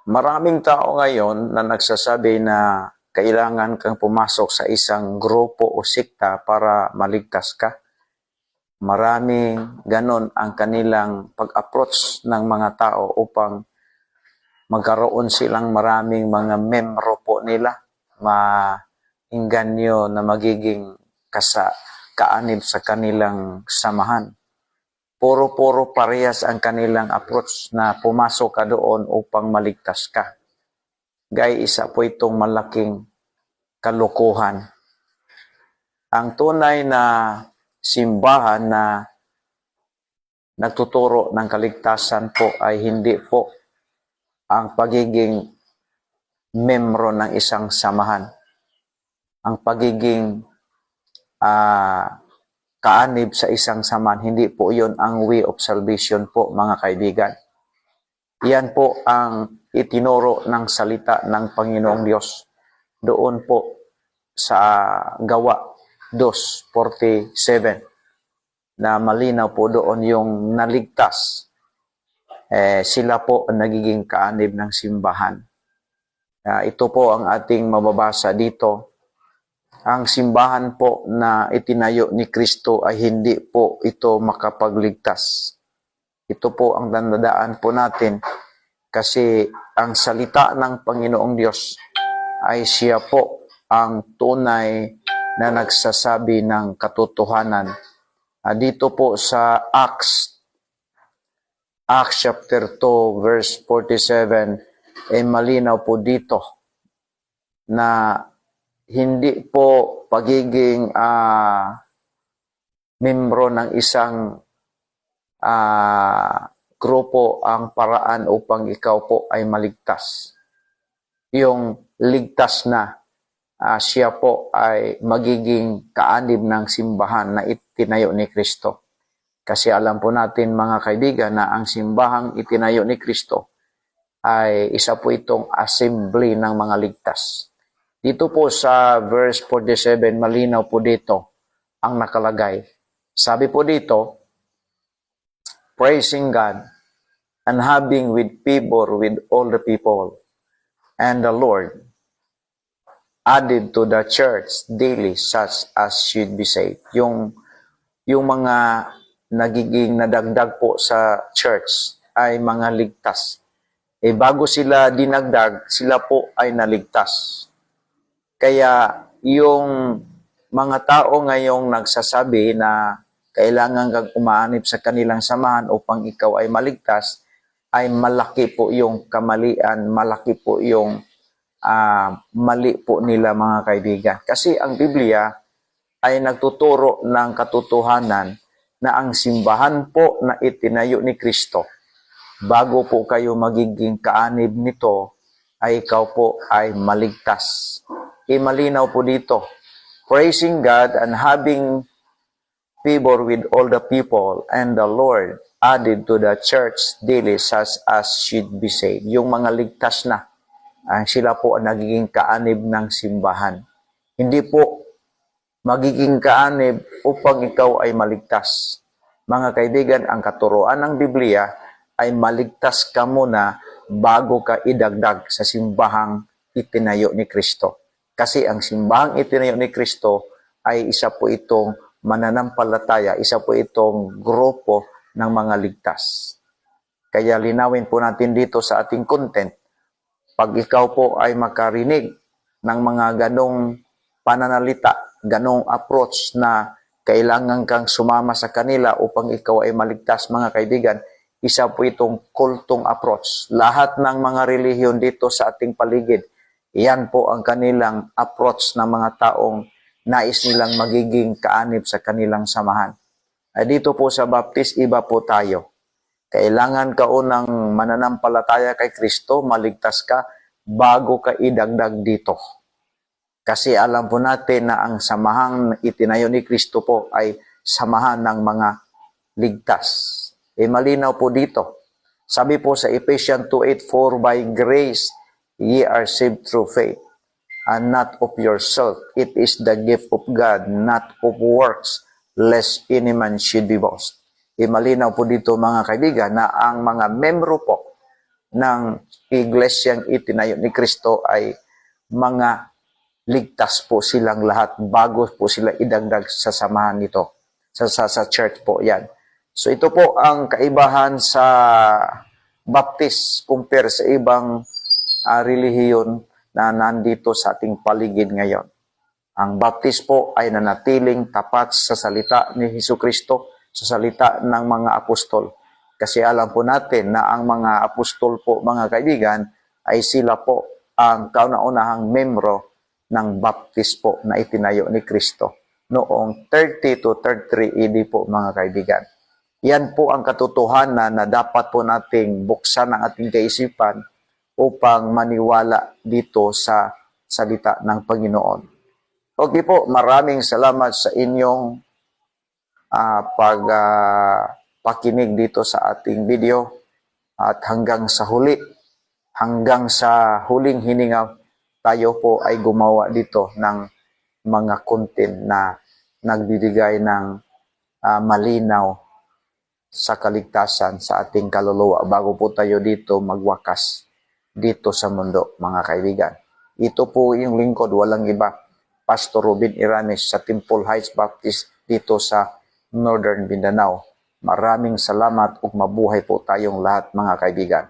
Maraming tao ngayon na nagsasabi na kailangan kang pumasok sa isang grupo o sikta para maligtas ka. Maraming ganon ang kanilang pag-approach ng mga tao upang magkaroon silang maraming mga membro po nila, maingganyo na magiging kaanib sa kanilang samahan. Puro-puro parehas ang kanilang approach na pumasok ka doon upang maligtas ka. Gaya isa po itong malaking kalokohan. Ang tunay na simbahan na nagtuturo ng kaligtasan po ay hindi po ang pagiging membro ng isang samahan. Ang pagiging kaanib sa isang samahan, hindi po yun ang way of salvation po, mga kaibigan. Yan po ang itinuro ng salita ng Panginoong Diyos. Doon po sa Gawa 2:47 na malinaw po doon yung naligtas. Sila po ang nagiging kaanib ng simbahan. Ito po ang ating mababasa dito. Ang simbahan po na itinayo ni Kristo ay hindi po ito makapagligtas. Ito po ang dandadaan po natin kasi ang salita ng Panginoong Diyos ay siya po ang tunay na nagsasabi ng katotohanan. Dito po sa Acts chapter 2 verse 47 ay malinaw po dito na hindi po pagiging membro ng isang grupo ang paraan upang ikaw po ay maligtas. Yung ligtas na siya po ay magiging kaanib ng simbahan na itinayo ni Kristo. Kasi alam po natin mga kaibigan na ang simbahang itinayo ni Kristo ay isa po itong assembly ng mga ligtas. Dito po sa verse 47, malinaw po dito ang nakalagay. Sabi po dito, praising God and having with favor with all the people, and the Lord added to the church daily such as should be saved. Yung mga nagiging nadagdag po sa church ay mga ligtas. Bago sila dinagdag, sila po ay naligtas. Kaya yung mga tao ngayong nagsasabi na kailangan kang umaanib sa kanilang samahan upang ikaw ay maligtas, ay malaki po yung kamalian, malaki po yung mali po nila mga kaibigan. Kasi ang Biblia ay nagtuturo ng katotohanan na ang simbahan po na itinayo ni Kristo, bago po kayo magiging kaanib nito, ay ikaw po ay maligtas. Malinaw po dito, praising God and having favor with all the people, and the Lord added to the church daily such as should be saved. Yung mga ligtas na, sila po ang nagiging kaanib ng simbahan. Hindi po magiging kaanib upang ikaw ay maligtas. Mga kaibigan, ang katuruan ng Biblia ay maligtas ka muna bago ka idagdag sa simbahang itinayo ni Kristo. Kasi ang simbahang itinayo ni Kristo ay isa po itong mananampalataya, isa po itong grupo ng mga ligtas. Kaya linawin po natin dito sa ating content, pag ikaw po ay makarinig ng mga ganong pananalita, ganong approach na kailangan kang sumama sa kanila upang ikaw ay maligtas, mga kaibigan, isa po itong kultong approach. Lahat ng mga relihiyon dito sa ating paligid, yan po ang kanilang approach ng mga taong nais nilang magiging kaanib sa kanilang samahan. Dito po sa Baptist, iba po tayo. Kailangan ka unang mananampalataya kay Kristo, maligtas ka, bago ka idagdag dito. Kasi alam po natin na ang samahang itinayo ni Kristo po ay samahan ng mga ligtas. Malinaw po dito. Sabi po sa Ephesians 2:8, for by grace ye are saved through faith, and not of yourself. It is the gift of God, not of works, lest any man should be boast. Malinaw po dito mga kaibigan na ang mga membro po ng iglesyang itinayo ni Kristo ay mga ligtas po silang lahat bago po sila idagdag sa samahan nito. Sa church po yan. So ito po ang kaibahan sa Baptist compare sa ibang relihiyon na nandito sa ating paligid ngayon. Ang Baptist po ay nanatiling tapat sa salita ni Hesukristo, sa salita ng mga apostol. Kasi alam po natin na ang mga apostol po, mga kaibigan, ay sila po ang kauna-unahang membro ng Baptist po na itinayo ni Kristo noong 30 to 33 AD po, mga kaibigan. Yan po ang katotohanan na dapat po nating buksan ang ating kaisipan upang maniwala dito sa salita ng Panginoon. Okay po, maraming salamat sa inyong pakinig dito sa ating video at hanggang sa huling hininga, tayo po ay gumawa dito ng mga content na nagbibigay ng malinaw sa kaligtasan sa ating kaluluwa bago po tayo dito magwakas dito sa mundo, mga kaibigan. Ito po yung lingkod, walang iba, Pastor Robin Iranes sa Temple Heights Baptist dito sa Northern Mindanao. Maraming salamat ug mabuhay po tayong lahat, mga kaibigan.